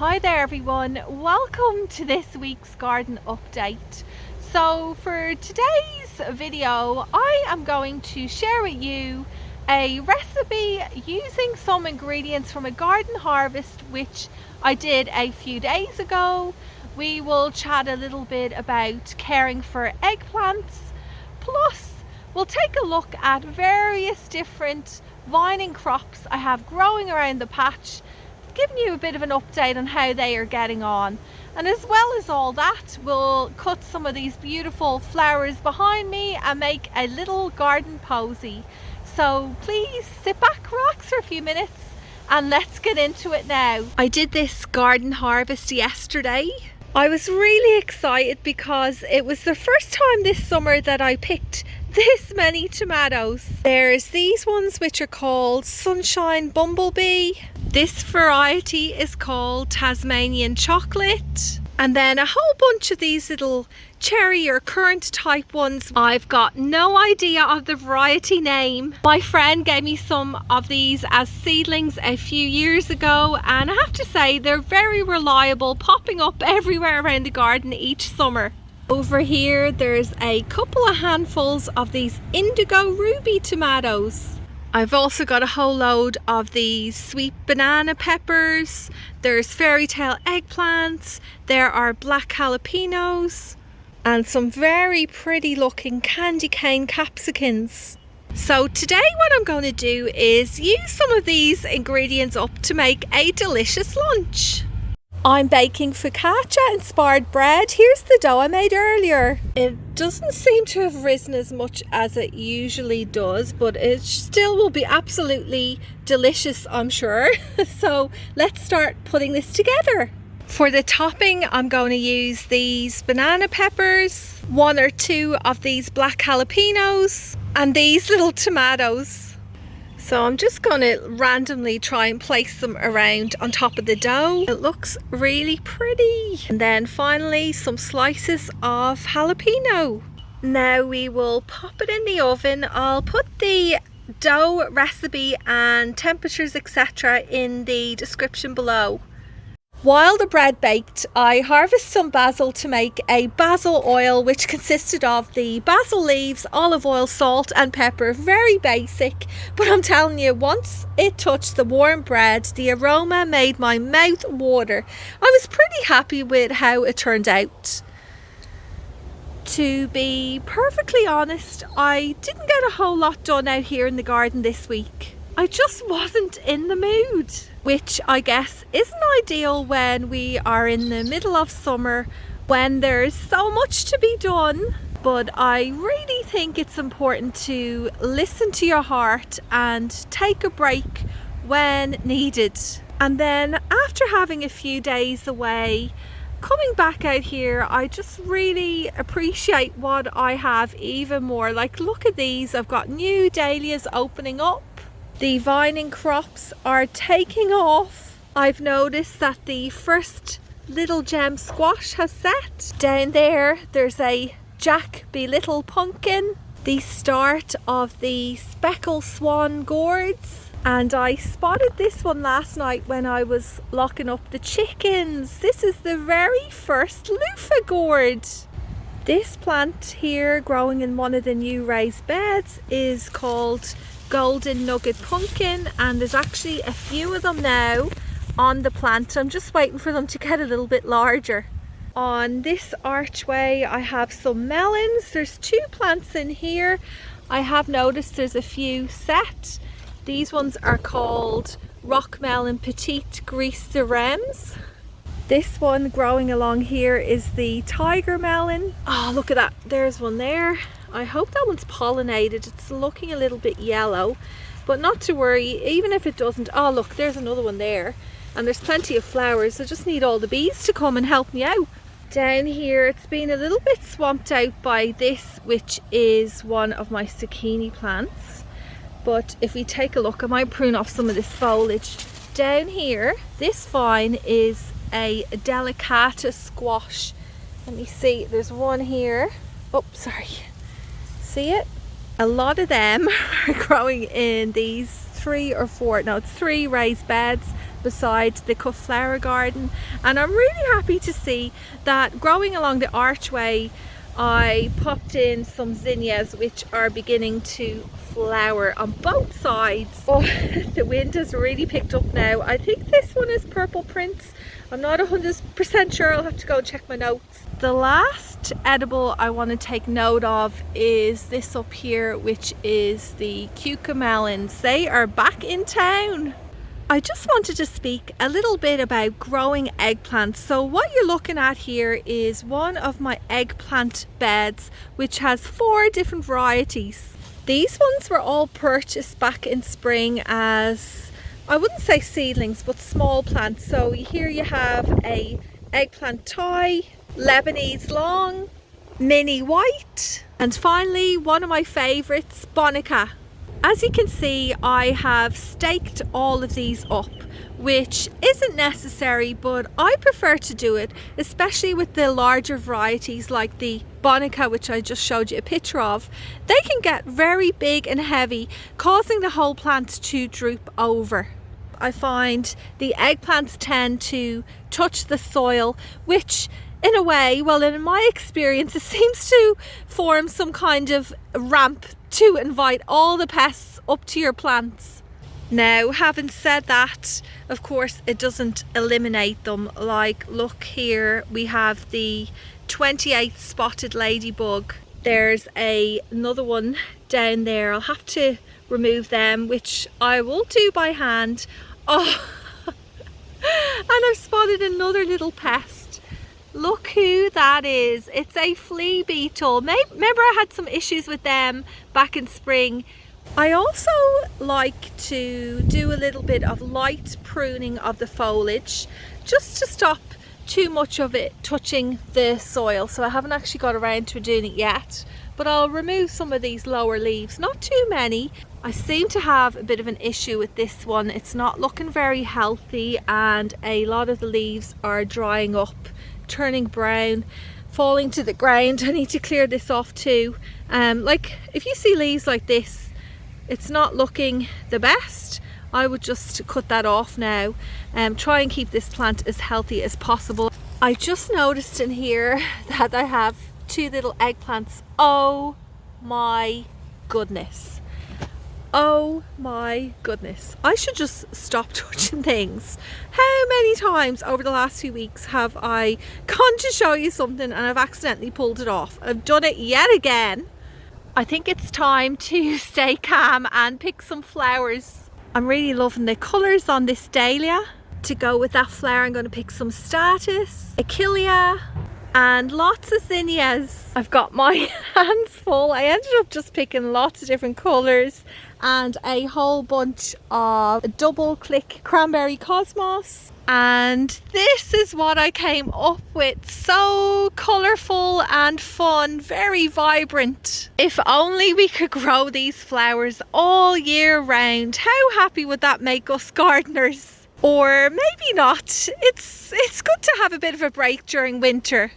Hi there everyone, welcome to this week's garden update. So for today's video I am going to share with you a recipe using some ingredients from a garden harvest which I did a few days ago. We will chat a little bit about caring for eggplants, plus we'll take a look at various different vining crops I have growing around the patch, giving you a bit of an update on how they are getting on. And as well as all that, we'll cut some of these beautiful flowers behind me and make a little garden posy. So please sit back, relax for a few minutes and let's get into it now. I did this garden harvest yesterday. I was really excited because it was the first time this summer that I picked this many tomatoes. There's these ones which are called Sunshine Bumblebee. This variety is called Tasmanian Chocolate. And then a whole bunch of these little cherry or currant type ones. I've got no idea of the variety name. My friend gave me some of these as seedlings a few years ago, and I have to say they're very reliable, popping up everywhere around the garden each summer. Over here there's a couple of handfuls of these indigo ruby tomatoes. I've also got a whole load of these sweet banana peppers. There's fairy tale eggplants. There are black jalapenos and some very pretty looking candy cane capsicums. So today what I'm going to do is use some of these ingredients up to make a delicious lunch. I'm baking focaccia inspired bread. Here's the dough I made earlier. It doesn't seem to have risen as much as it usually does, but it still will be absolutely delicious, I'm sure. So let's start putting this together. For the topping, I'm going to use these banana peppers, one or two of these black jalapenos, and these little tomatoes. So I'm just going to randomly try and place them around on top of the dough. It looks really pretty. And then finally some slices of jalapeno. Now we will pop it in the oven. I'll put the dough recipe and temperatures etc. in the description below. While the bread baked, I harvested some basil to make a basil oil, which consisted of the basil leaves, olive oil, salt and pepper. Very basic, but I'm telling you, once it touched the warm bread, the aroma made my mouth water. I was pretty happy with how it turned out. To be perfectly honest, I didn't get a whole lot done out here in the garden this week. I just wasn't in the mood, which I guess isn't ideal when we are in the middle of summer when there's so much to be done. But I really think it's important to listen to your heart and take a break when needed. And then after having a few days away, coming back out here, I just really appreciate what I have even more. Like, look at these, I've got new dahlias opening up. The vining crops are taking off. I've noticed that the first little gem squash has set. Down there, there's a Jack Be Little pumpkin. The start of the speckled swan gourds. And I spotted this one last night when I was locking up the chickens. This is the very first loofah gourd. This plant here, growing in one of the new raised beds, is called Golden Nugget Pumpkin, and there's actually a few of them now on the plant. I'm just waiting for them to get a little bit larger. On this archway I have some melons. There's two plants in here. I have noticed there's a few set. These ones are called Rock Melon Petite Grise de Reims. This one growing along here is the Tiger Melon. Oh, look at that, there's one there. I hope that one's pollinated. It's looking a little bit yellow, but not to worry, even if it doesn't. Oh look, there's another one there, and there's plenty of flowers. I just need all the bees to come and help me out. Down here it's been a little bit swamped out by this, which is one of my zucchini plants. But if we take a look, I might prune off some of this foliage. Down here, this vine is a delicata squash. Let me see, there's one here. Oh, sorry. See it? A lot of them are growing in these three raised beds. beside the cut flower garden, and I'm really happy to see that growing along the archway I popped in some zinnias which are beginning to flower on both sides. Oh, the wind has really picked up now. I think this one is Purple Prince. I'm not 100% sure, I'll have to go check my notes. The last edible I want to take note of is this up here, which is the cucamelons. They are back in town. I just wanted to speak a little bit about growing eggplants. So what you're looking at here is one of my eggplant beds, which has 4 different varieties. These ones were all purchased back in spring as, I wouldn't say seedlings, but small plants. So here you have a eggplant Thai, Lebanese long, mini white, and finally one of my favorites, Bonica. As you can see, I have staked all of these up, which isn't necessary, but I prefer to do it, especially with the larger varieties like the Bonica, which I just showed you a picture of. They can get very big and heavy, causing the whole plant to droop over. I find the eggplants tend to touch the soil, which in a way, well, in my experience, it seems to form some kind of ramp to invite all the pests up to your plants. Now, having said that, of course, it doesn't eliminate them. Like, look here, we have the 28th spotted ladybug. There's another one down there. I'll have to remove them, which I will do by hand. Oh, and I've spotted another little pest. Look who that is. It's a flea beetle. Remember I had some issues with them back in spring. I also like to do a little bit of light pruning of the foliage just to stop too much of it touching the soil. So I haven't actually got around to doing it yet, but I'll remove some of these lower leaves, not too many. I seem to have a bit of an issue with this one. It's not looking very healthy and a lot of the leaves are drying up, turning brown, falling to the ground. I need to clear this off too. Like if you see leaves like this, it's not looking the best. I would just cut that off now and try and keep this plant as healthy as possible. I just noticed in here that I have 2 little eggplants. Oh my goodness. Oh my goodness. I should just stop touching things. How many times over the last few weeks have I gone to show you something and I've accidentally pulled it off? I've done it yet again. I think it's time to stay calm and pick some flowers. I'm really loving the colours on this dahlia. To go with that flower, I'm going to pick some statice, achillea, and lots of zinnias. I've got my hands full. I ended up just picking lots of different colours and a whole bunch of double click cranberry cosmos. And this is what I came up with. So colourful and fun, very vibrant. If only we could grow these flowers all year round. How happy would that make us gardeners? Or maybe not. It's good to have a bit of a break during winter.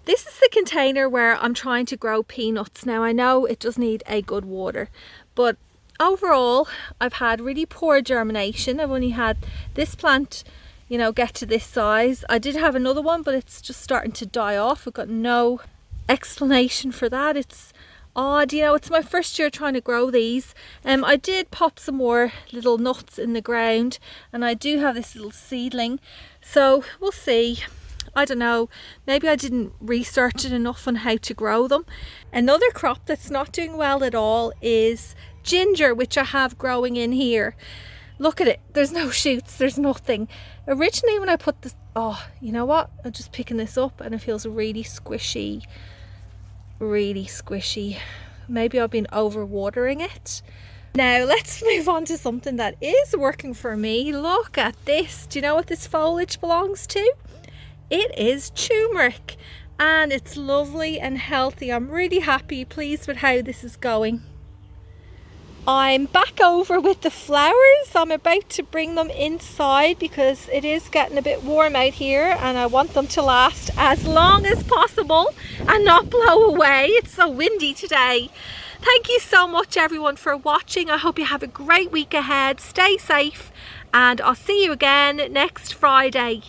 This is the container where I'm trying to grow peanuts. Now I know it does need a good water, but overall I've had really poor germination. I've only had this plant, you know, get to this size. I did have another one, but it's just starting to die off. I've got no explanation for that. It's odd, you know, it's my first year trying to grow these. I did pop some more little nuts in the ground and I do have this little seedling, so we'll see. I don't know, maybe I didn't research it enough on how to grow them. Another crop that's not doing well at all is ginger, which I have growing in here. Look at it, there's no shoots, there's nothing. Originally when I put this, oh, you know what, I'm just picking this up and it feels really squishy. Really squishy. Maybe I've been over watering it. Now let's move on to something that is working for me. Look at this. Do you know what this foliage belongs to? It is turmeric and it's lovely and healthy. I'm really happy, pleased with how this is going. I'm back over with the flowers. I'm about to bring them inside because it is getting a bit warm out here and I want them to last as long as possible and not blow away. It's so windy today. Thank you so much everyone for watching. I hope you have a great week ahead. Stay safe and I'll see you again next Friday.